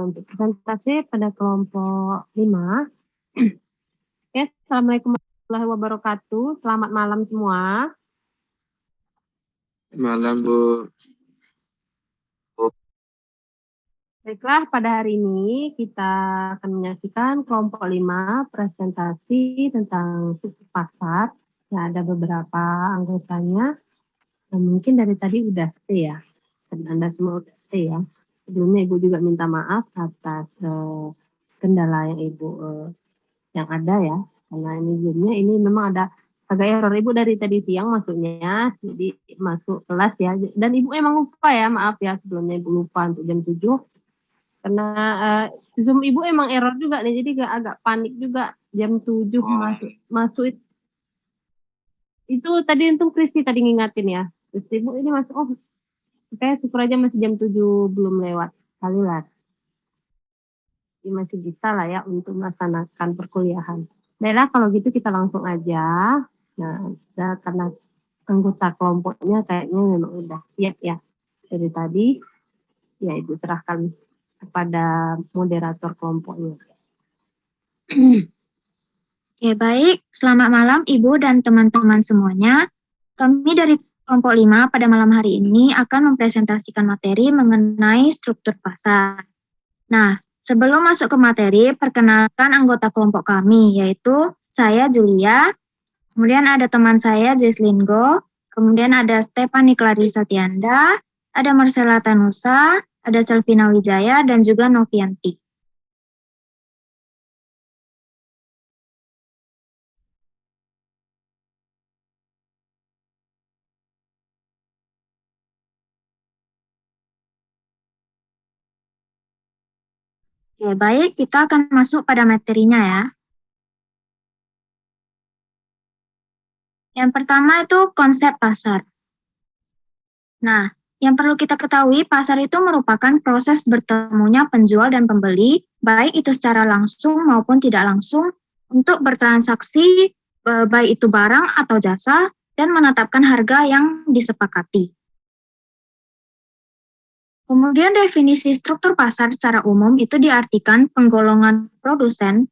untuk presentasi pada kelompok 5. Oke, Assalamualaikum warahmatullahi wabarakatuh. Selamat malam semua. Malam, Bu. Baiklah, pada hari ini kita akan menyaksikan kelompok 5 presentasi tentang struktur pasar. Ya, ada beberapa anggotanya. Dan mungkin dari tadi udah stay ya. Dan Anda semua udah stay ya. Sebelumnya Ibu juga minta maaf atas kendala yang Ibu yang ada ya. Karena ini Zoom-nya ini memang ada agak error. Ibu dari tadi siang masuknya, jadi masuk kelas ya. Dan Ibu emang lupa ya, maaf ya sebelumnya Ibu lupa untuk jam 7. Karena Zoom Ibu emang error juga nih, jadi agak panik juga jam 7 masuk itu tadi untung Kristi tadi ngingatin ya. Terus Ibu ini masuk, oh kayak syukur aja masih jam 7 belum lewat kali lah. Jadi masih bisa lah ya untuk melaksanakan perkuliahan. Baiklah kalau gitu kita langsung aja. Nah, karena anggota kelompoknya kayaknya memang udah siap ya dari tadi. Ya Ibu serahkan kepada moderator kelompoknya. Oke, baik. Selamat malam Ibu dan teman-teman semuanya. Kami dari kelompok 5 pada malam hari ini akan mempresentasikan materi mengenai struktur pasar. Nah, sebelum masuk ke materi, perkenalkan anggota kelompok kami, yaitu saya Julia, kemudian ada teman saya Jesslyn Go, kemudian ada Stephanie Clarissa Tianda, ada Marcella Tanusa, ada Selvina Wijaya, dan juga Novianti. Oke, baik, kita akan masuk pada materinya ya. Yang pertama itu konsep pasar. Nah, yang perlu kita ketahui, pasar itu merupakan proses bertemunya penjual dan pembeli, baik itu secara langsung maupun tidak langsung, untuk bertransaksi, baik itu barang atau jasa, dan menetapkan harga yang disepakati. Kemudian definisi struktur pasar secara umum itu diartikan penggolongan produsen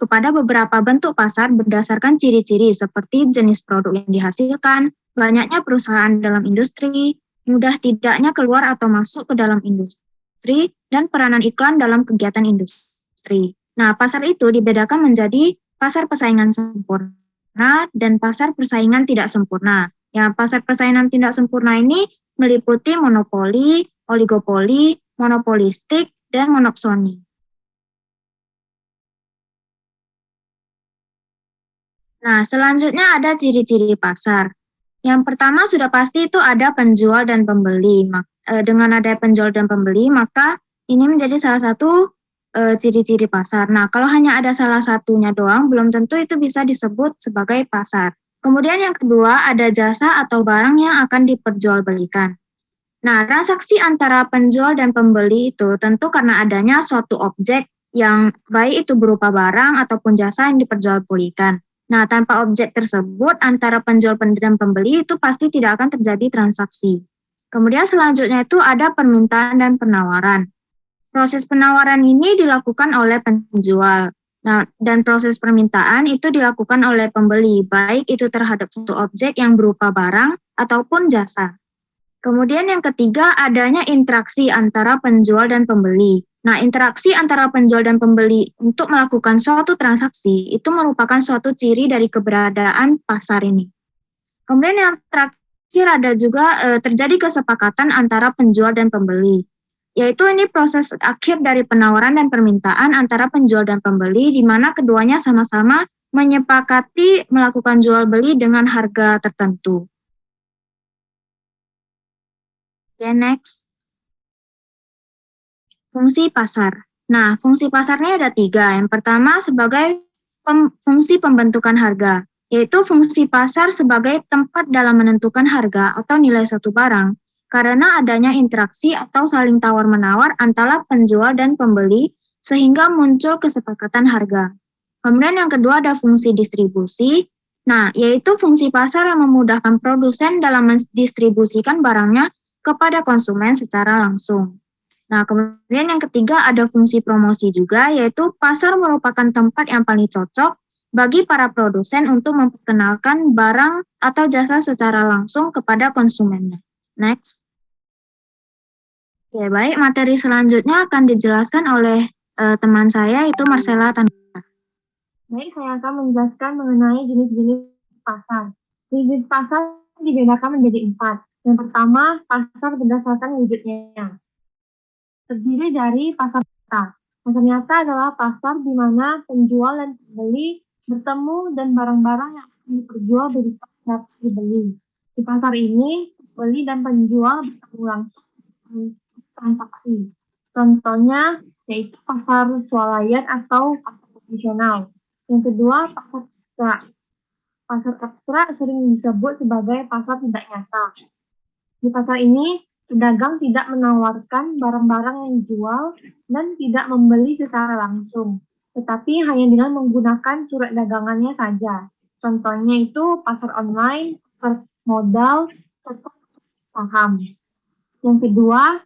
kepada beberapa bentuk pasar berdasarkan ciri-ciri seperti jenis produk yang dihasilkan, banyaknya perusahaan dalam industri, mudah tidaknya keluar atau masuk ke dalam industri, dan peranan iklan dalam kegiatan industri. Nah, pasar itu dibedakan menjadi pasar persaingan sempurna dan pasar persaingan tidak sempurna. Ya, pasar persaingan tidak sempurna ini meliputi monopoli, oligopoli, monopolistik, dan monopsoni. Nah, selanjutnya ada ciri-ciri pasar. Yang pertama sudah pasti itu ada penjual dan pembeli. Dengan ada penjual dan pembeli, maka ini menjadi salah satu ciri-ciri pasar. Nah, kalau hanya ada salah satunya doang, belum tentu itu bisa disebut sebagai pasar. Kemudian yang kedua, ada jasa atau barang yang akan diperjualbelikan. Nah, transaksi antara penjual dan pembeli itu tentu karena adanya suatu objek yang baik itu berupa barang ataupun jasa yang diperjualbelikan. Nah, tanpa objek tersebut antara penjual dan pembeli itu pasti tidak akan terjadi transaksi. Kemudian selanjutnya itu ada permintaan dan penawaran. Proses penawaran ini dilakukan oleh penjual. Nah, dan proses permintaan itu dilakukan oleh pembeli, baik itu terhadap suatu objek yang berupa barang ataupun jasa. Kemudian yang ketiga, adanya interaksi antara penjual dan pembeli. Nah, interaksi antara penjual dan pembeli untuk melakukan suatu transaksi itu merupakan suatu ciri dari keberadaan pasar ini. Kemudian yang terakhir ada juga terjadi kesepakatan antara penjual dan pembeli. Yaitu ini proses akhir dari penawaran dan permintaan antara penjual dan pembeli, di mana keduanya sama-sama menyepakati melakukan jual beli dengan harga tertentu. Oke, next. Fungsi pasar. Nah, fungsi pasarnya ada 3. Yang pertama sebagai fungsi pembentukan harga, yaitu fungsi pasar sebagai tempat dalam menentukan harga atau nilai suatu barang, karena adanya interaksi atau saling tawar-menawar antara penjual dan pembeli, sehingga muncul kesepakatan harga. Kemudian yang kedua ada fungsi distribusi. Nah, yaitu fungsi pasar yang memudahkan produsen dalam mendistribusikan barangnya kepada konsumen secara langsung. Nah, kemudian yang ketiga ada fungsi promosi juga, yaitu pasar merupakan tempat yang paling cocok bagi para produsen untuk memperkenalkan barang atau jasa secara langsung kepada konsumennya. Next. Oke, baik. Materi selanjutnya akan dijelaskan oleh teman saya, itu Marcella Tanaka. Baik, saya akan menjelaskan mengenai jenis-jenis pasar. Jenis pasar dibedakan menjadi 4. Yang pertama, pasar berdasarkan wujudnya. Terdiri dari pasar nyata. Pasar nyata adalah pasar di mana penjual dan pembeli bertemu dan barang-barang yang diperjual dapat dibeli. Di pasar ini, pembeli dan penjual bertemu langsung transaksi. Contohnya yaitu pasar swalayan atau pasar tradisional. Yang kedua, pasar abstrak. Pasar abstrak sering disebut sebagai pasar tidak nyata. Di pasar ini, pedagang tidak menawarkan barang-barang yang dijual dan tidak membeli secara langsung, tetapi hanya dengan menggunakan surat dagangannya saja. Contohnya itu pasar online, pasar modal, atau saham. Yang kedua,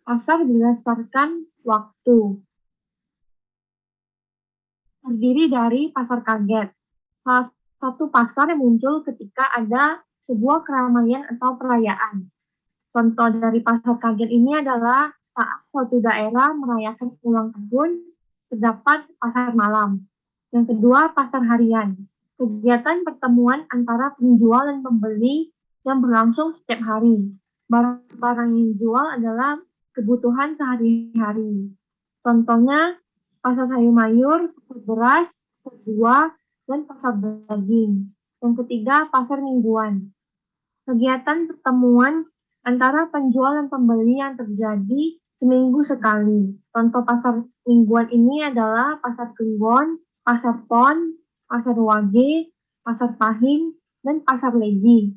pasar berdasarkan waktu. Terdiri dari pasar kaget. Salah satu pasar yang muncul ketika ada sebuah keramaian atau perayaan. Contoh dari pasar kaget ini adalah saat suatu daerah merayakan ulang tahun, terdapat pasar malam. Yang kedua, pasar harian. Kegiatan pertemuan antara penjual dan pembeli yang berlangsung setiap hari. Barang-barang yang dijual adalah kebutuhan sehari-hari. Contohnya, pasar sayur mayur, pasar beras, pasar buah, dan pasar daging. Yang ketiga, pasar mingguan. Kegiatan pertemuan antara penjual dan pembeli yang terjadi seminggu sekali. Contoh pasar mingguan ini adalah pasar Kliwon, pasar Pon, pasar Wage, pasar Pahing, dan pasar Legi.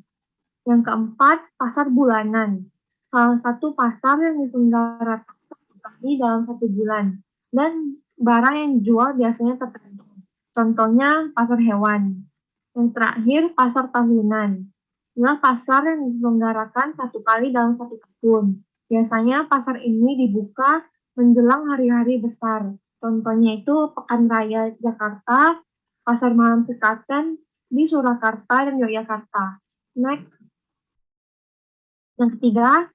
Yang keempat, pasar bulanan. Salah satu pasar yang diselenggarakan satu kali dalam 1 bulan. Dan barang yang dijual biasanya tertentu. Contohnya pasar hewan. Yang terakhir, pasar tahunan. Adalah pasar yang diselenggarakan 1 kali dalam 1 tahun. Biasanya pasar ini dibuka menjelang hari-hari besar. Contohnya itu Pekan Raya Jakarta, Pasar Malam Sekaten di Surakarta dan Yogyakarta. Next. Yang ketiga,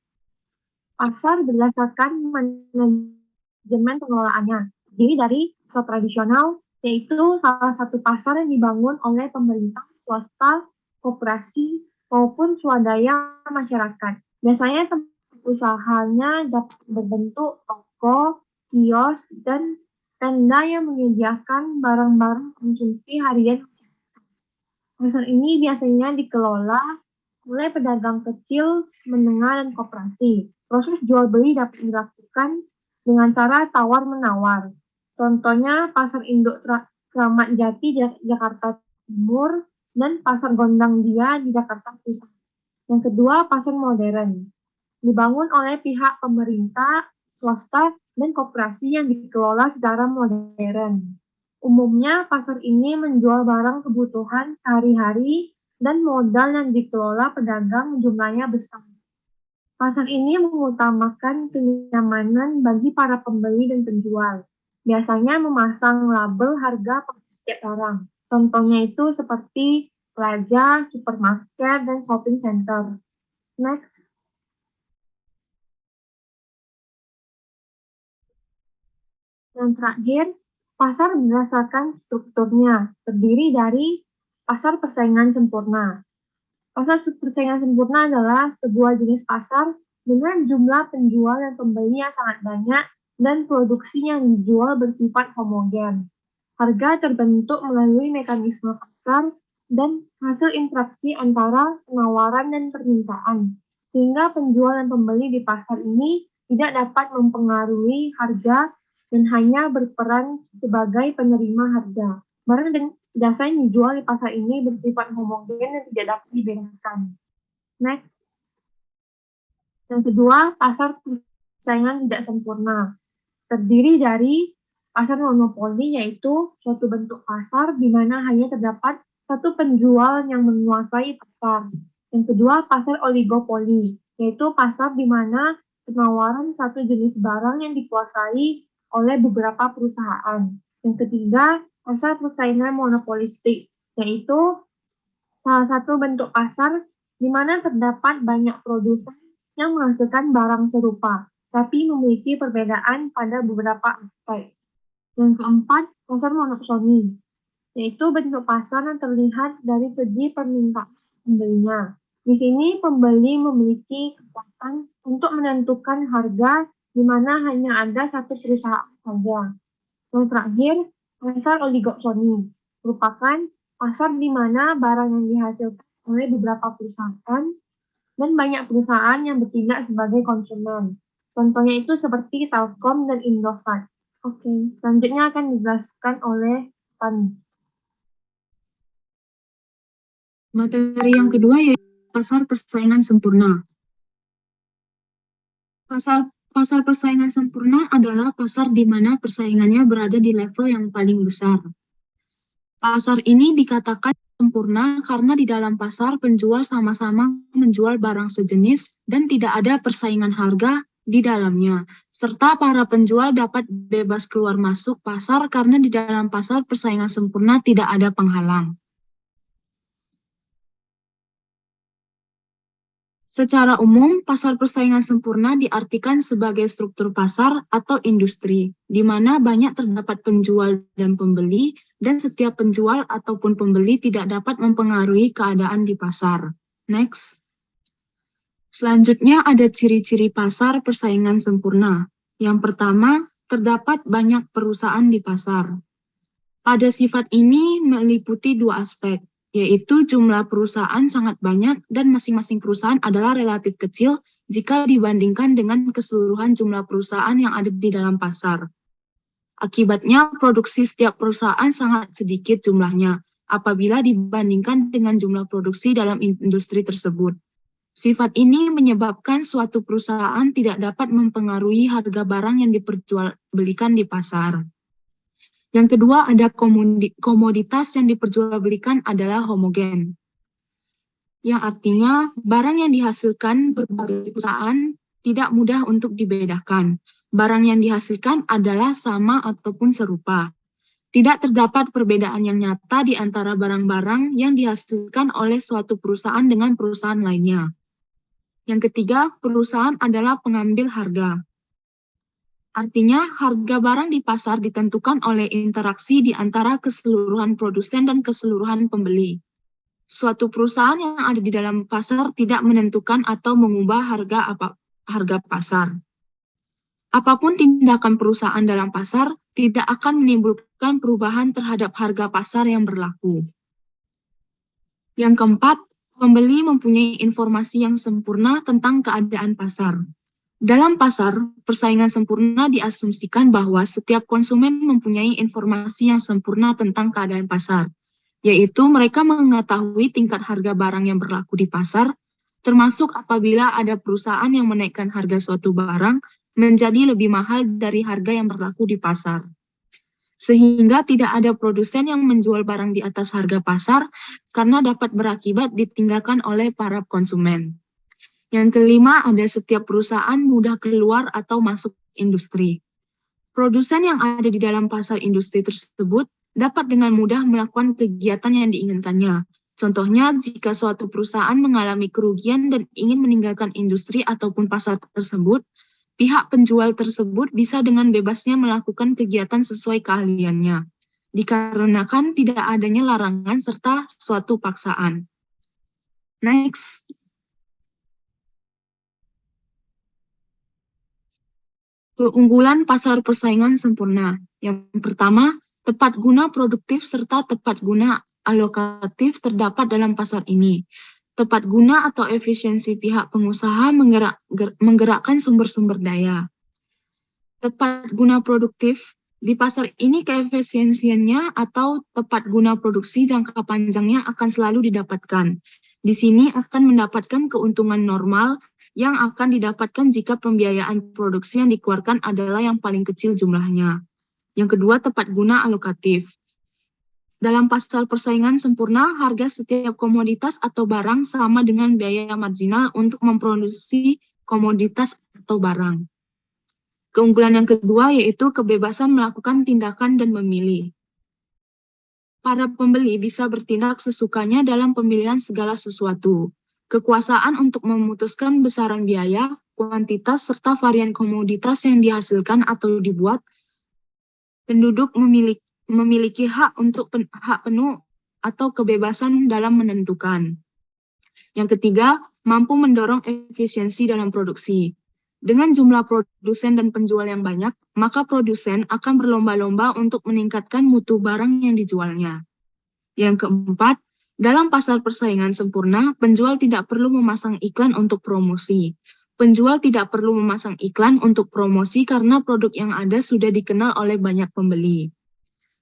pasar berdasarkan manajemen pengelolaannya. Terdiri dari pasar tradisional, yaitu salah satu pasar yang dibangun oleh pemerintah, swasta, koperasi, maupun swadaya masyarakat. Biasanya tempat usahanya dapat berbentuk toko, kios, dan tenda yang menyediakan barang-barang konsumsi harian. Pasar ini biasanya dikelola oleh pedagang kecil, menengah, dan koperasi. Proses jual beli dapat dilakukan dengan cara tawar-menawar. Contohnya Pasar Induk Kramat Jati Jakarta Timur dan Pasar Gondang Dia di Jakarta Pusat. Yang kedua, pasar modern. Dibangun oleh pihak pemerintah, swasta, dan koperasi yang dikelola secara modern. Umumnya, pasar ini menjual barang kebutuhan sehari-hari dan modal yang dikelola pedagang jumlahnya besar. Pasar ini mengutamakan kenyamanan bagi para pembeli dan penjual. Biasanya memasang label harga pada setiap barang. Contohnya itu seperti plaza, supermarket, dan shopping center. Next. Yang terakhir, pasar berdasarkan strukturnya, terdiri dari pasar persaingan sempurna. Pasar persaingan sempurna adalah sebuah jenis pasar dengan jumlah penjual dan pembeli yang sangat banyak dan produksi yang dijual bersifat homogen. Harga terbentuk melalui mekanisme pasar dan hasil interaksi antara penawaran dan permintaan, sehingga penjual dan pembeli di pasar ini tidak dapat mempengaruhi harga dan hanya berperan sebagai penerima harga. Barang dan jasa yang dijual di pasar ini bersifat homogen dan tidak dapat dibedakan. Next. Yang kedua, pasar persaingan tidak sempurna. Terdiri dari pasar monopoli, yaitu suatu bentuk pasar di mana hanya terdapat satu penjual yang menguasai pasar. Yang kedua, pasar oligopoli, yaitu pasar di mana penawaran satu jenis barang yang dikuasai oleh beberapa perusahaan. Yang ketiga, pasar persaingan monopolistik, yaitu salah satu bentuk pasar di mana terdapat banyak produsen yang menghasilkan barang serupa, tapi memiliki perbedaan pada beberapa aspek. Yang keempat, pasar monopsoni, yaitu bentuk pasar yang terlihat dari segi permintaan pembelinya. Di sini pembeli memiliki kekuatan untuk menentukan harga di mana hanya ada satu perusahaan saja. Yang terakhir, pasar oligopsoni merupakan pasar di mana barang yang dihasilkan oleh beberapa perusahaan dan banyak perusahaan yang bertindak sebagai konsumen. Contohnya itu seperti Telkom dan Indosat. Oke, selanjutnya akan dijelaskan oleh Tani. Materi yang kedua yaitu pasar persaingan sempurna. Pasar persaingan sempurna adalah pasar di mana persaingannya berada di level yang paling besar. Pasar ini dikatakan sempurna karena di dalam pasar penjual sama-sama menjual barang sejenis dan tidak ada persaingan harga di dalamnya, serta para penjual dapat bebas keluar masuk pasar karena di dalam pasar persaingan sempurna tidak ada penghalang. Secara umum, pasar persaingan sempurna diartikan sebagai struktur pasar atau industri, di mana banyak terdapat penjual dan pembeli, dan setiap penjual ataupun pembeli tidak dapat mempengaruhi keadaan di pasar. Next. Selanjutnya ada ciri-ciri pasar persaingan sempurna. Yang pertama, terdapat banyak perusahaan di pasar. Pada sifat ini meliputi dua aspek, yaitu jumlah perusahaan sangat banyak dan masing-masing perusahaan adalah relatif kecil jika dibandingkan dengan keseluruhan jumlah perusahaan yang ada di dalam pasar. Akibatnya, produksi setiap perusahaan sangat sedikit jumlahnya apabila dibandingkan dengan jumlah produksi dalam industri tersebut. Sifat ini menyebabkan suatu perusahaan tidak dapat mempengaruhi harga barang yang diperjualbelikan di pasar. Yang kedua, ada komoditas yang diperjualbelikan adalah homogen, yang artinya barang yang dihasilkan berbagai perusahaan tidak mudah untuk dibedakan. Barang yang dihasilkan adalah sama ataupun serupa. Tidak terdapat perbedaan yang nyata di antara barang-barang yang dihasilkan oleh suatu perusahaan dengan perusahaan lainnya. Yang ketiga, perusahaan adalah pengambil harga. Artinya, harga barang di pasar ditentukan oleh interaksi di antara keseluruhan produsen dan keseluruhan pembeli. Suatu perusahaan yang ada di dalam pasar tidak menentukan atau mengubah harga pasar. Apapun tindakan perusahaan dalam pasar tidak akan menimbulkan perubahan terhadap harga pasar yang berlaku. Yang keempat, pembeli mempunyai informasi yang sempurna tentang keadaan pasar. Dalam pasar, persaingan sempurna diasumsikan bahwa setiap konsumen mempunyai informasi yang sempurna tentang keadaan pasar, yaitu mereka mengetahui tingkat harga barang yang berlaku di pasar, termasuk apabila ada perusahaan yang menaikkan harga suatu barang menjadi lebih mahal dari harga yang berlaku di pasar. Sehingga tidak ada produsen yang menjual barang di atas harga pasar karena dapat berakibat ditinggalkan oleh para konsumen. Yang kelima, ada setiap perusahaan mudah keluar atau masuk industri. Produsen yang ada di dalam pasar industri tersebut dapat dengan mudah melakukan kegiatan yang diinginkannya. Contohnya, jika suatu perusahaan mengalami kerugian dan ingin meninggalkan industri ataupun pasar tersebut, pihak penjual tersebut bisa dengan bebasnya melakukan kegiatan sesuai keahliannya, dikarenakan tidak adanya larangan serta suatu paksaan. Next. Keunggulan pasar persaingan sempurna. Yang pertama, tepat guna produktif serta tepat guna alokatif terdapat dalam pasar ini. Tepat guna atau efisiensi pihak pengusaha menggerakkan sumber-sumber daya. Tepat guna produktif, di pasar ini keefisiensiannya atau tepat guna produksi jangka panjangnya akan selalu didapatkan. Di sini akan mendapatkan keuntungan normal yang akan didapatkan jika pembiayaan produksi yang dikeluarkan adalah yang paling kecil jumlahnya. Yang kedua, tepat guna alokatif. Dalam pasar persaingan sempurna, harga setiap komoditas atau barang sama dengan biaya marginal untuk memproduksi komoditas atau barang. Keunggulan yang kedua yaitu kebebasan melakukan tindakan dan memilih. Para pembeli bisa bertindak sesukanya dalam pemilihan segala sesuatu. Kekuasaan untuk memutuskan besaran biaya, kuantitas, serta varian komoditas yang dihasilkan atau dibuat. Penduduk memiliki hak untuk hak penuh atau kebebasan dalam menentukan. Yang ketiga, mampu mendorong efisiensi dalam produksi. Dengan jumlah produsen dan penjual yang banyak, maka produsen akan berlomba-lomba untuk meningkatkan mutu barang yang dijualnya. Yang keempat, dalam pasar persaingan sempurna, penjual tidak perlu memasang iklan untuk promosi. Penjual tidak perlu memasang iklan untuk promosi karena produk yang ada sudah dikenal oleh banyak pembeli.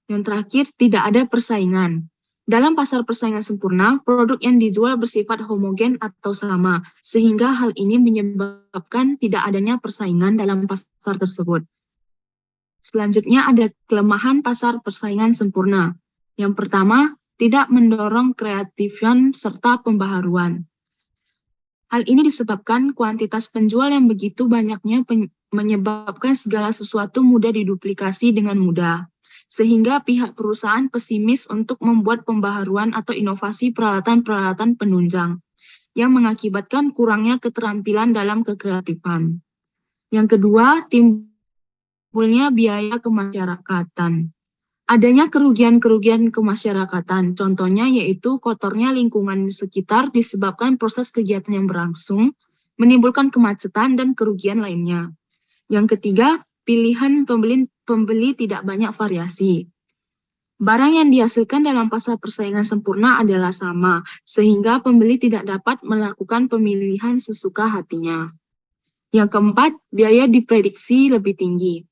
Yang terakhir, tidak ada persaingan. Dalam pasar persaingan sempurna, produk yang dijual bersifat homogen atau sama, sehingga hal ini menyebabkan tidak adanya persaingan dalam pasar tersebut. Selanjutnya ada kelemahan pasar persaingan sempurna. Yang pertama, tidak mendorong kreatifan serta pembaharuan. Hal ini disebabkan kuantitas penjual yang begitu banyaknya menyebabkan segala sesuatu mudah diduplikasi dengan mudah. Sehingga pihak perusahaan pesimis untuk membuat pembaharuan atau inovasi peralatan-peralatan penunjang, yang mengakibatkan kurangnya keterampilan dalam kekreatifan. Yang kedua, timbulnya biaya kemasyarakatan. Adanya kerugian-kerugian kemasyarakatan, contohnya yaitu kotornya lingkungan sekitar disebabkan proses kegiatan yang berlangsung, menimbulkan kemacetan dan kerugian lainnya. Yang ketiga, pilihan pembeli tidak banyak variasi. Barang yang dihasilkan dalam pasar persaingan sempurna adalah sama, sehingga pembeli tidak dapat melakukan pemilihan sesuka hatinya. Yang keempat, biaya diprediksi lebih tinggi.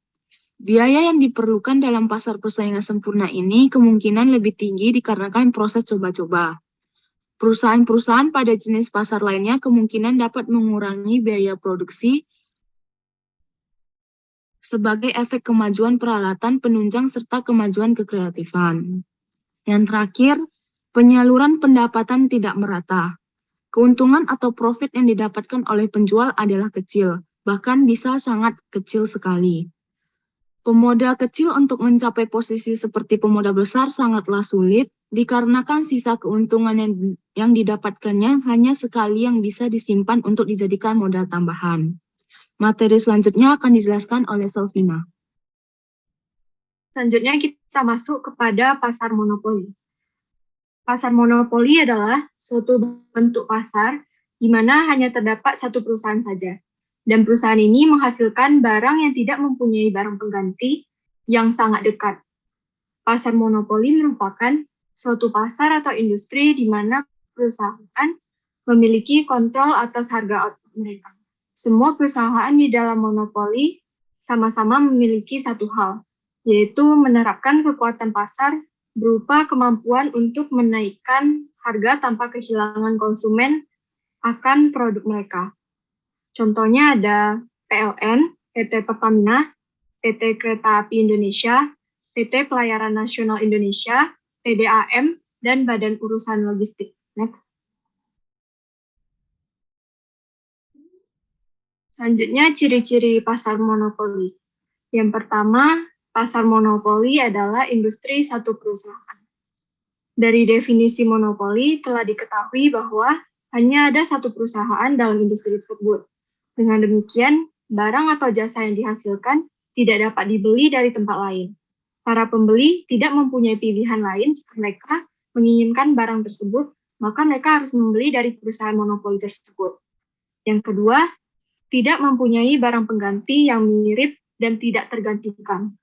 Biaya yang diperlukan dalam pasar persaingan sempurna ini kemungkinan lebih tinggi dikarenakan proses coba-coba. Perusahaan-perusahaan pada jenis pasar lainnya kemungkinan dapat mengurangi biaya produksi sebagai efek kemajuan peralatan penunjang serta kemajuan kekreatifan. Yang terakhir, penyaluran pendapatan tidak merata. Keuntungan atau profit yang didapatkan oleh penjual adalah kecil, bahkan bisa sangat kecil sekali. Pemodal kecil untuk mencapai posisi seperti pemodal besar sangatlah sulit, dikarenakan sisa keuntungan yang didapatkannya hanya sekali yang bisa disimpan untuk dijadikan modal tambahan. Materi selanjutnya akan dijelaskan oleh Selvina. Selanjutnya kita masuk kepada pasar monopoli. Pasar monopoli adalah suatu bentuk pasar di mana hanya terdapat satu perusahaan saja. Dan perusahaan ini menghasilkan barang yang tidak mempunyai barang pengganti yang sangat dekat. Pasar monopoli merupakan suatu pasar atau industri di mana perusahaan memiliki kontrol atas harga output mereka. Semua perusahaan di dalam monopoli sama-sama memiliki satu hal, yaitu menerapkan kekuatan pasar berupa kemampuan untuk menaikkan harga tanpa kehilangan konsumen akan produk mereka. Contohnya ada PLN, PT Pertamina, PT Kereta Api Indonesia, PT Pelayaran Nasional Indonesia, PDAM, dan Badan Urusan Logistik. Next. Selanjutnya, ciri-ciri pasar monopoli. Yang pertama, pasar monopoli adalah industri satu perusahaan. Dari definisi monopoli telah diketahui bahwa hanya ada satu perusahaan dalam industri tersebut. Dengan demikian, barang atau jasa yang dihasilkan tidak dapat dibeli dari tempat lain. Para pembeli tidak mempunyai pilihan lain jika mereka menginginkan barang tersebut, maka mereka harus membeli dari perusahaan monopoli tersebut. Yang kedua, tidak mempunyai barang pengganti yang mirip dan tidak tergantikan.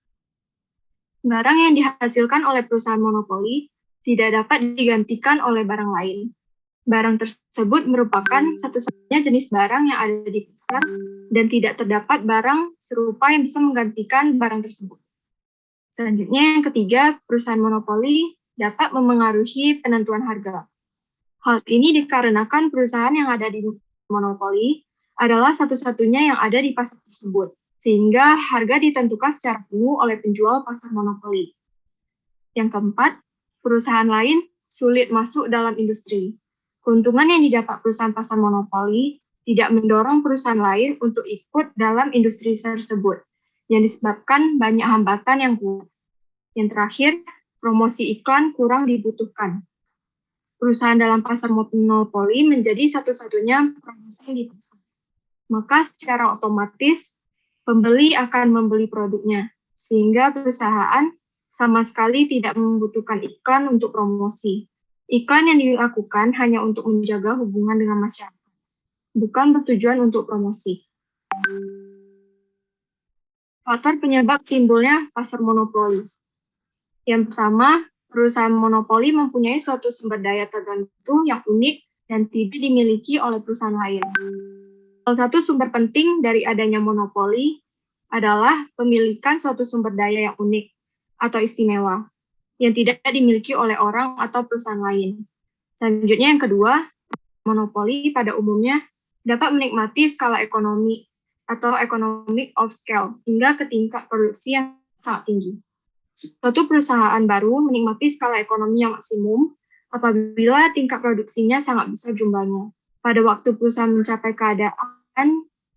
Barang yang dihasilkan oleh perusahaan monopoli tidak dapat digantikan oleh barang lain. Barang tersebut merupakan satu-satunya jenis barang yang ada di pasar dan tidak terdapat barang serupa yang bisa menggantikan barang tersebut. Selanjutnya, yang ketiga, perusahaan monopoli dapat memengaruhi penentuan harga. Hal ini dikarenakan perusahaan yang ada di monopoli adalah satu-satunya yang ada di pasar tersebut, sehingga harga ditentukan secara penuh oleh penjual pasar monopoli. Yang keempat, perusahaan lain sulit masuk dalam industri. Keuntungan yang didapat perusahaan pasar monopoli tidak mendorong perusahaan lain untuk ikut dalam industri tersebut, yang disebabkan banyak hambatan yang kuat. Yang terakhir, promosi iklan kurang dibutuhkan. Perusahaan dalam pasar monopoli menjadi satu-satunya promosi di pasar. Maka secara otomatis pembeli akan membeli produknya, sehingga perusahaan sama sekali tidak membutuhkan iklan untuk promosi. Iklan yang dilakukan hanya untuk menjaga hubungan dengan masyarakat, bukan bertujuan untuk promosi. Faktor penyebab timbulnya pasar monopoli. Yang pertama, perusahaan monopoli mempunyai suatu sumber daya tertentu yang unik dan tidak dimiliki oleh perusahaan lain. Salah satu sumber penting dari adanya monopoli adalah pemilikan suatu sumber daya yang unik atau istimewa yang tidak dimiliki oleh orang atau perusahaan lain. Selanjutnya yang kedua, monopoli pada umumnya dapat menikmati skala ekonomi atau economic of scale hingga ke tingkat produksi yang sangat tinggi. Suatu perusahaan baru menikmati skala ekonomi yang maksimum apabila tingkat produksinya sangat besar jumlahnya. Pada waktu perusahaan mencapai keadaan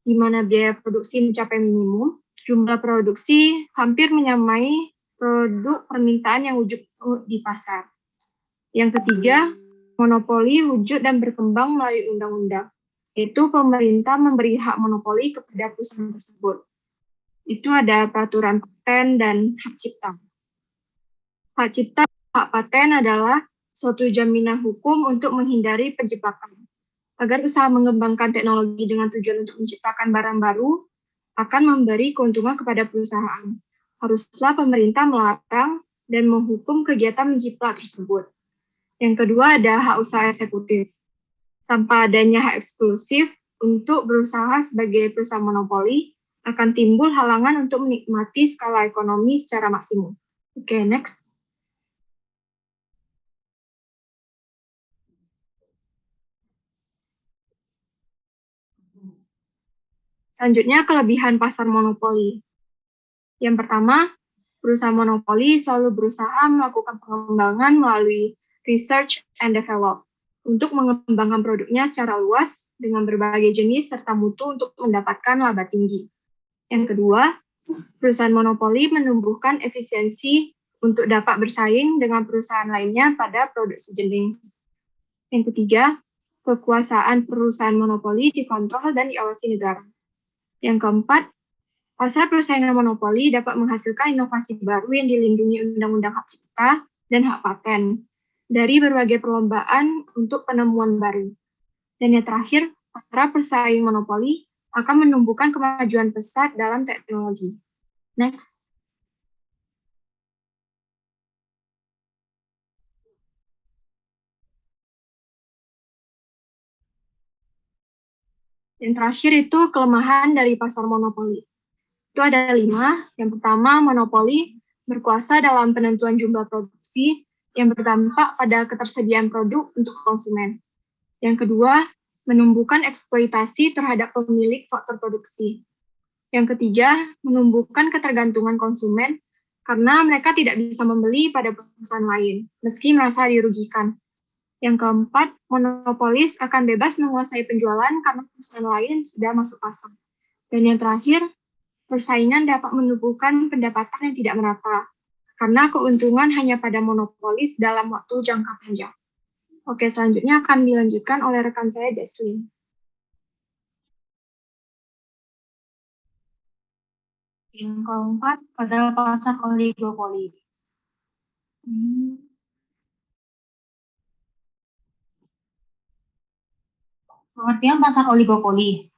di mana biaya produksi mencapai minimum, jumlah produksi hampir menyamai produk permintaan yang wujud di pasar. Yang ketiga, monopoli wujud dan berkembang melalui undang-undang, yaitu pemerintah memberi hak monopoli kepada perusahaan tersebut. Itu ada peraturan paten dan hak cipta. Hak cipta dan hak paten adalah suatu jaminan hukum untuk menghindari penjebakan. Agar usaha mengembangkan teknologi dengan tujuan untuk menciptakan barang baru akan memberi keuntungan kepada perusahaan. Haruslah pemerintah melarang dan menghukum kegiatan menjiplak tersebut. Yang kedua ada hak usaha eksekutif. Tanpa adanya hak eksklusif untuk berusaha sebagai perusahaan monopoli, akan timbul halangan untuk menikmati skala ekonomi secara maksimum. Oke, next. Selanjutnya, kelebihan pasar monopoli. Yang pertama, perusahaan monopoli selalu berusaha melakukan pengembangan melalui research and develop untuk mengembangkan produknya secara luas dengan berbagai jenis serta mutu untuk mendapatkan laba tinggi. Yang kedua, perusahaan monopoli menumbuhkan efisiensi untuk dapat bersaing dengan perusahaan lainnya pada produk sejenis. Yang ketiga, kekuasaan perusahaan monopoli dikontrol dan diawasi negara. Yang keempat, pasar persaingan monopoli dapat menghasilkan inovasi baru yang dilindungi Undang-Undang Hak Cipta dan Hak Paten dari berbagai perlombaan untuk penemuan baru. Dan yang terakhir, para pesaing monopoli akan menumbuhkan kemajuan pesat dalam teknologi. Next. Yang terakhir itu kelemahan dari pasar monopoli. Itu ada 5. Yang pertama, monopoli berkuasa dalam penentuan jumlah produksi yang berdampak pada ketersediaan produk untuk konsumen. Yang kedua, menumbuhkan eksploitasi terhadap pemilik faktor produksi. Yang ketiga, menumbuhkan ketergantungan konsumen karena mereka tidak bisa membeli pada perusahaan lain, meski merasa dirugikan. Yang keempat, monopolis akan bebas menguasai penjualan karena perusahaan lain sudah masuk pasar. Dan yang terakhir, persaingan dapat menumbuhkan pendapatan yang tidak merata, karena keuntungan hanya pada monopolis dalam waktu jangka panjang. Oke, selanjutnya akan dilanjutkan oleh rekan saya, Jesslyn. Yang keempat adalah pasar oligopoli. Pengertian pasar oligopoli.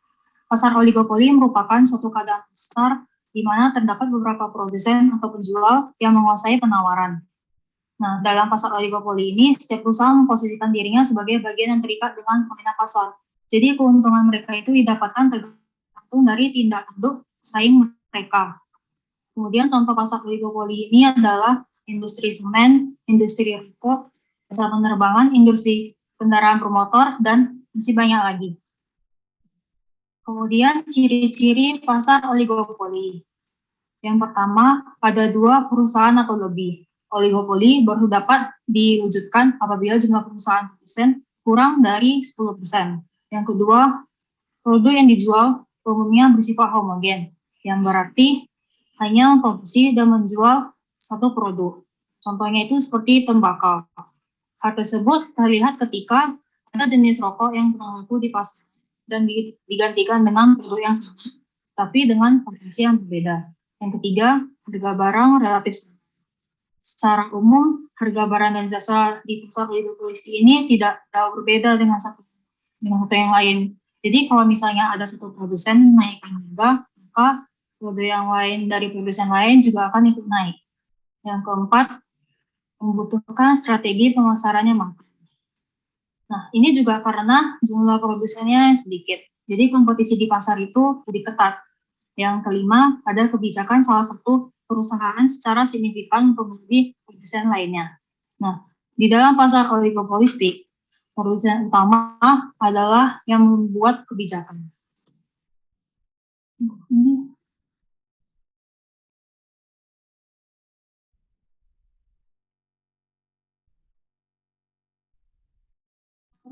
Pasar oligopoli merupakan suatu keadaan pasar di mana terdapat beberapa produsen atau penjual yang menguasai penawaran. Nah, dalam pasar oligopoli ini, setiap perusahaan memposisikan dirinya sebagai bagian yang terikat dengan peminat pasar. Jadi, keuntungan mereka itu didapatkan tergantung dari tindak tanduk pesaing mereka. Kemudian, contoh pasar oligopoli ini adalah industri semen, industri rokok, jasa penerbangan, industri kendaraan bermotor, dan masih banyak lagi. Kemudian ciri-ciri pasar oligopoli. Yang pertama, ada 2 perusahaan atau lebih. Oligopoli baru dapat diwujudkan apabila jumlah perusahaan produsen kurang dari 10%. Yang kedua, produk yang dijual umumnya bersifat homogen, yang berarti hanya memproduksi dan menjual satu produk. Contohnya itu seperti tembakau. Hal tersebut terlihat ketika ada jenis rokok yang kurang laku di pasar dan digantikan dengan produk yang sama, tapi dengan variasi yang berbeda. Yang ketiga, harga barang relatif sama. Secara umum, harga barang dan jasa di pasar oligopolistik ini tidak jauh berbeda dengan satu yang lain. Jadi kalau misalnya ada satu produsen menaikkan harga, maka produk yang lain dari produsen lain juga akan ikut naik. Yang keempat, membutuhkan strategi pemasarannya matang. Nah, ini juga karena jumlah produsennya yang sedikit. Jadi kompetisi di pasar itu lebih ketat. Yang kelima, ada kebijakan salah satu perusahaan secara signifikan mempengaruhi produsen lainnya. Nah, di dalam pasar oligopolistik, produsen utama adalah yang membuat kebijakan.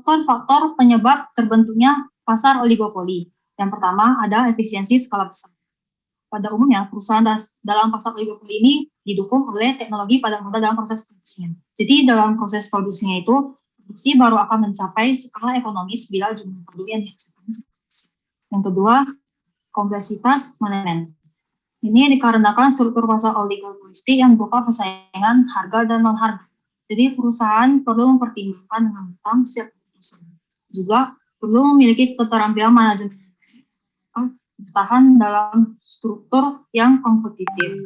Faktor penyebab terbentuknya pasar oligopoli. Yang pertama ada efisiensi skala besar. Pada umumnya, perusahaan dalam pasar oligopoli ini didukung oleh teknologi pada modal dalam proses produksinya. Jadi dalam proses produksinya itu, produksi baru akan mencapai skala ekonomis bila jumlah produk yang dihasilkan. Yang kedua, kompleksitas manajemen. Ini dikarenakan struktur pasar oligopolistik yang berupa persaingan harga dan non-harga. Jadi perusahaan perlu mempertimbangkan dengan matang setiap keputusan. Juga perlu memiliki keterampilan manajemen bertahan dalam struktur yang kompetitif.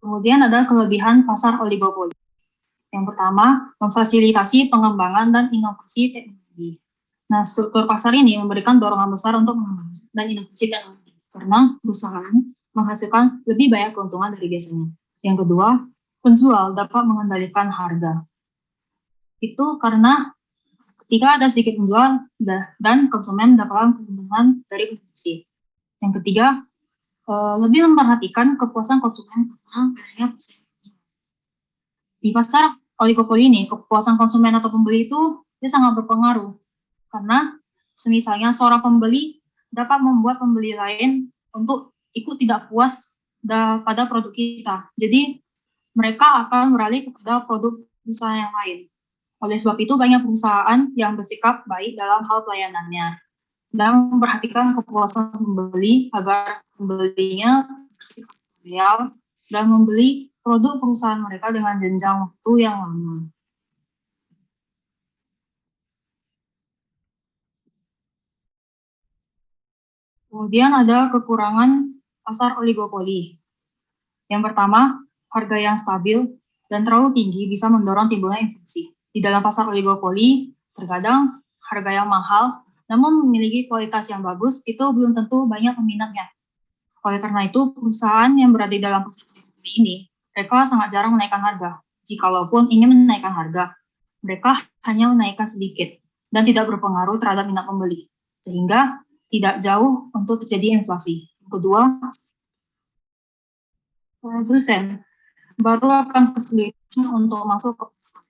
Kemudian ada kelebihan pasar oligopoli. Yang pertama, memfasilitasi pengembangan dan inovasi teknologi. Nah, struktur pasar ini memberikan dorongan besar untuk pengembangan dan inovasi teknologi, karena perusahaan menghasilkan lebih banyak keuntungan dari biasanya. Yang kedua, penjual dapat mengendalikan harga. Itu karena ketika ada sedikit penjual dan konsumen mendapatkan keuntungan dari produksi. Yang ketiga, lebih memperhatikan kepuasan konsumen karena adanya di pasar oligopoli ini, kepuasan konsumen atau pembeli itu sangat berpengaruh. Karena misalnya seorang pembeli dapat membuat pembeli lain untuk ikut tidak puas pada produk kita. Jadi mereka akan beralih kepada produk perusahaan yang lain. Oleh sebab itu banyak perusahaan yang bersikap baik dalam hal pelayanannya dan memperhatikan kepuasan pembeli agar pembelinya bersikap loyal dan membeli produk perusahaan mereka dengan jenjang waktu yang lama. Kemudian ada kekurangan pasar oligopoli. Yang pertama, harga yang stabil dan terlalu tinggi bisa mendorong timbulnya inflasi. Di dalam pasar oligopoli, terkadang harga yang mahal namun memiliki kualitas yang bagus itu belum tentu banyak peminatnya. Oleh karena itu, perusahaan yang berada di dalam pasar oligopoli ini, mereka sangat jarang menaikkan harga. Jikalaupun ingin menaikkan harga, mereka hanya menaikkan sedikit dan tidak berpengaruh terhadap minat pembeli, sehingga tidak jauh untuk terjadi inflasi. Kedua, produsen baru akan kesulitan untuk masuk ke pasar.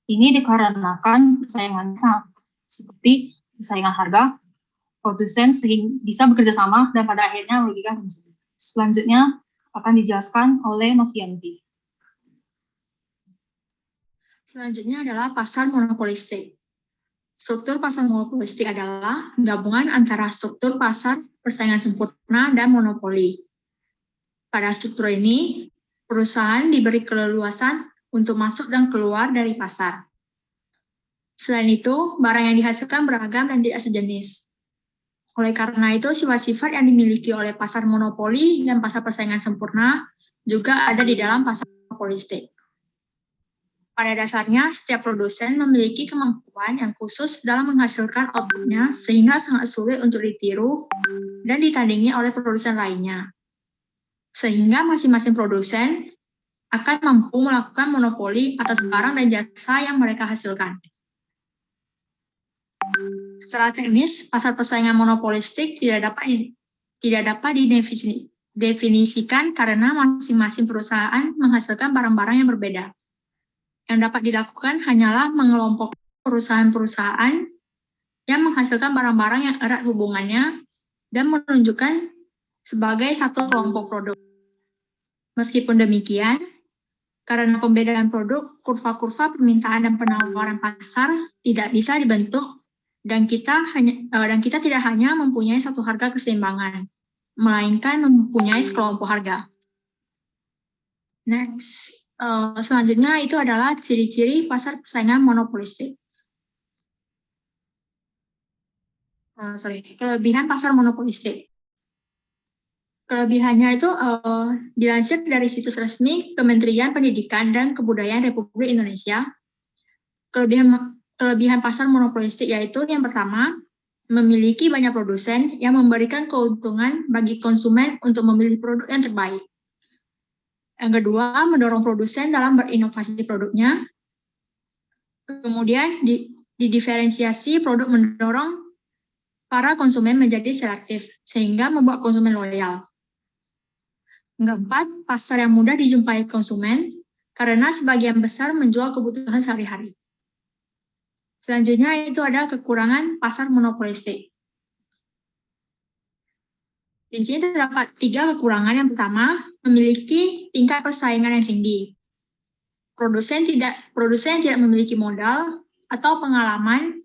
Ini dikarenakan persaingan sangat seperti persaingan harga, produsen bisa bekerja sama dan pada akhirnya merugikan konsumen. Selanjutnya akan dijelaskan oleh Novianti. Selanjutnya adalah pasar monopolistik. Struktur pasar monopolistik adalah gabungan antara struktur pasar, persaingan sempurna, dan monopoli. Pada struktur ini, perusahaan diberi keleluasan untuk masuk dan keluar dari pasar. Selain itu, barang yang dihasilkan beragam dan tidak sejenis. Oleh karena itu, sifat-sifat yang dimiliki oleh pasar monopoli dan pasar persaingan sempurna juga ada di dalam pasar monopolistik. Pada dasarnya, setiap produsen memiliki kemampuan yang khusus dalam menghasilkan outputnya sehingga sangat sulit untuk ditiru dan ditandingi oleh produsen lainnya. Sehingga masing-masing produsen akan mampu melakukan monopoli atas barang dan jasa yang mereka hasilkan. Secara teknis, pasar persaingan monopolistik tidak dapat didefinisikan karena masing-masing perusahaan menghasilkan barang-barang yang berbeda. Yang dapat dilakukan hanyalah mengelompokkan perusahaan-perusahaan yang menghasilkan barang-barang yang erat hubungannya dan menunjukkan sebagai satu kelompok produk. Meskipun demikian, karena pembedaan produk, kurva-kurva permintaan dan penawaran pasar tidak bisa dibentuk dan kita tidak hanya mempunyai satu harga keseimbangan, melainkan mempunyai sekelompok harga. Next, selanjutnya itu adalah ciri-ciri pasar persaingan monopolistik. Kelebihan pasar monopolistik. Kelebihannya itu dilansir dari situs resmi Kementerian Pendidikan dan Kebudayaan Republik Indonesia. Kelebihan pasar monopolistik yaitu yang pertama, memiliki banyak produsen yang memberikan keuntungan bagi konsumen untuk memilih produk yang terbaik. Yang kedua, mendorong produsen dalam berinovasi produknya. Kemudian didiferensiasi produk mendorong para konsumen menjadi selektif, sehingga membuat konsumen loyal. Yang keempat, pasar yang mudah dijumpai konsumen, karena sebagian besar menjual kebutuhan sehari-hari. Selanjutnya itu ada kekurangan pasar monopolistik. Di sini terdapat 3 kekurangan. Yang pertama, memiliki tingkat persaingan yang tinggi. Produsen yang tidak memiliki modal atau pengalaman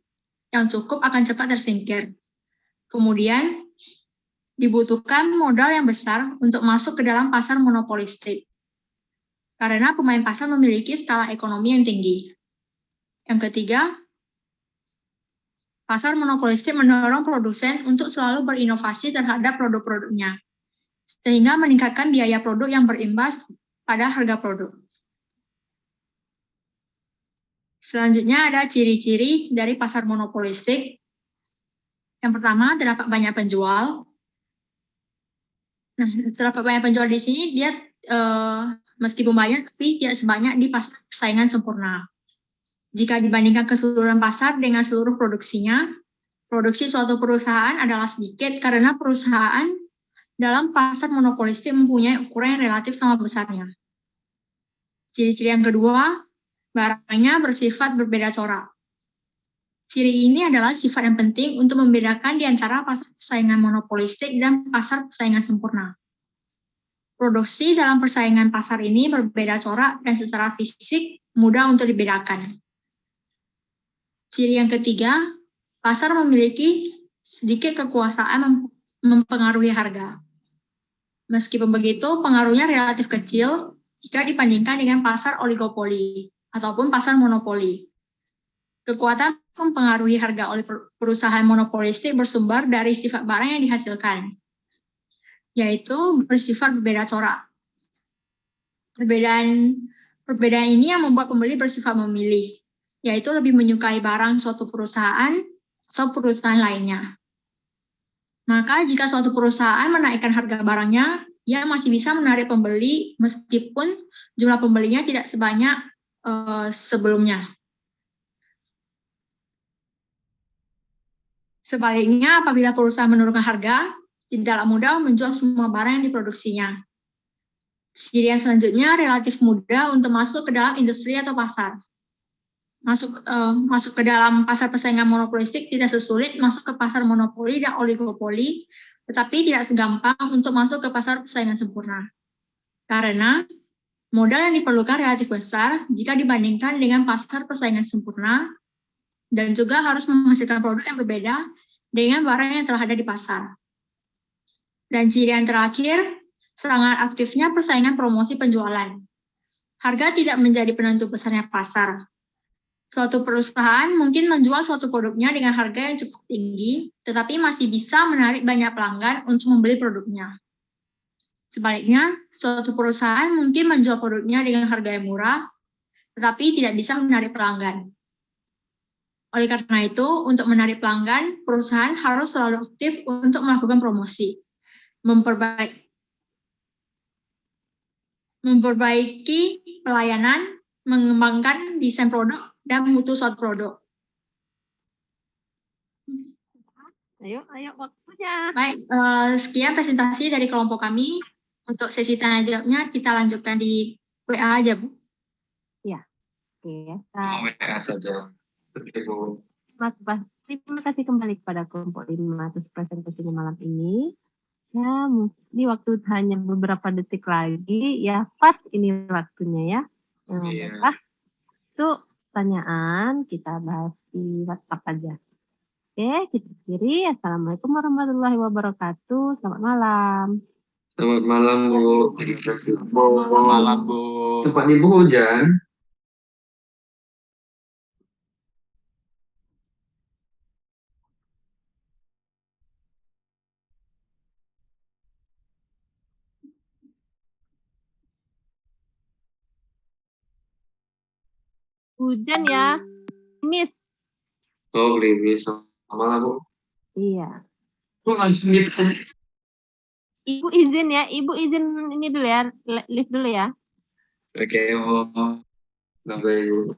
yang cukup akan cepat tersingkir. Kemudian, dibutuhkan modal yang besar untuk masuk ke dalam pasar monopolistik, karena pemain pasar memiliki skala ekonomi yang tinggi. Yang ketiga, pasar monopolistik mendorong produsen untuk selalu berinovasi terhadap produk-produknya, sehingga meningkatkan biaya produk yang berimbas pada harga produk. Selanjutnya ada ciri-ciri dari pasar monopolistik. Yang pertama, terdapat banyak penjual. Nah, terdapat banyak penjual di sini, dia meskipun banyak, tapi tidak sebanyak di pasar persaingan sempurna. Jika dibandingkan keseluruhan pasar dengan seluruh produksinya, produksi suatu perusahaan adalah sedikit karena perusahaan dalam pasar monopolistik mempunyai ukuran yang relatif sama besarnya. Ciri-ciri yang kedua, barangnya bersifat berbeda corak. Ciri ini adalah sifat yang penting untuk membedakan di antara pasar persaingan monopolistik dan pasar persaingan sempurna. Produksi dalam persaingan pasar ini berbeda corak dan secara fisik mudah untuk dibedakan. Ciri yang ketiga, pasar memiliki sedikit kekuasaan mempengaruhi harga. Meskipun begitu, pengaruhnya relatif kecil jika dibandingkan dengan pasar oligopoli ataupun pasar monopoli. Kekuatan mempengaruhi harga oleh perusahaan monopolistik bersumber dari sifat barang yang dihasilkan, yaitu bersifat berbeda corak. Perbedaan ini yang membuat pembeli bersifat memilih, yaitu lebih menyukai barang suatu perusahaan atau perusahaan lainnya. Maka jika suatu perusahaan menaikkan harga barangnya, ia masih bisa menarik pembeli meskipun jumlah pembelinya tidak sebanyak sebelumnya. Sebaliknya, apabila perusahaan menurunkan harga, tidaklah mudah menjual semua barang yang diproduksinya. Ciri yang selanjutnya relatif mudah untuk masuk ke dalam industri atau pasar. Masuk ke dalam pasar persaingan monopolistik tidak sesulit masuk ke pasar monopoli dan oligopoli, tetapi tidak segampang untuk masuk ke pasar persaingan sempurna. Karena modal yang diperlukan relatif besar jika dibandingkan dengan pasar persaingan sempurna, dan juga harus menghasilkan produk yang berbeda dengan barang yang telah ada di pasar. Dan ciri yang terakhir, sangat aktifnya persaingan promosi penjualan. Harga tidak menjadi penentu besarnya pasar. Suatu perusahaan mungkin menjual suatu produknya dengan harga yang cukup tinggi, tetapi masih bisa menarik banyak pelanggan untuk membeli produknya. Sebaliknya, suatu perusahaan mungkin menjual produknya dengan harga yang murah, tetapi tidak bisa menarik pelanggan. Oleh karena itu, untuk menarik pelanggan, perusahaan harus selalu aktif untuk melakukan promosi, memperbaiki pelayanan, mengembangkan desain produk, dan mutu suatu produk. Ayo waktunya. Baik, sekian presentasi dari kelompok kami. Untuk sesi tanya jawabnya kita lanjutkan di WA aja, Bu. Oke, WA saja. Ibu. terima kasih kembali kepada kelompok 5 atas presentasinya malam ini. Ya, ini waktu hanya beberapa detik lagi, ya pas ini waktunya ya. Iya. Baiklah, itu pertanyaan kita bahas di WhatsApp aja. Oke, kita akhiri. Assalamualaikum warahmatullahi wabarakatuh. Selamat malam. Selamat malam, Bu. Terima kasih. Selamat malam, Bu. Tempat Ibu hujan? Hujan ya, Miss. Oh, gerimis. Selamat malam, Bu. Iya. Bu, langsung ditanya. Ibu izin ya, Ibu izin ini dulu ya, lift dulu ya. Oke, Bu. Tunggu, Ibu.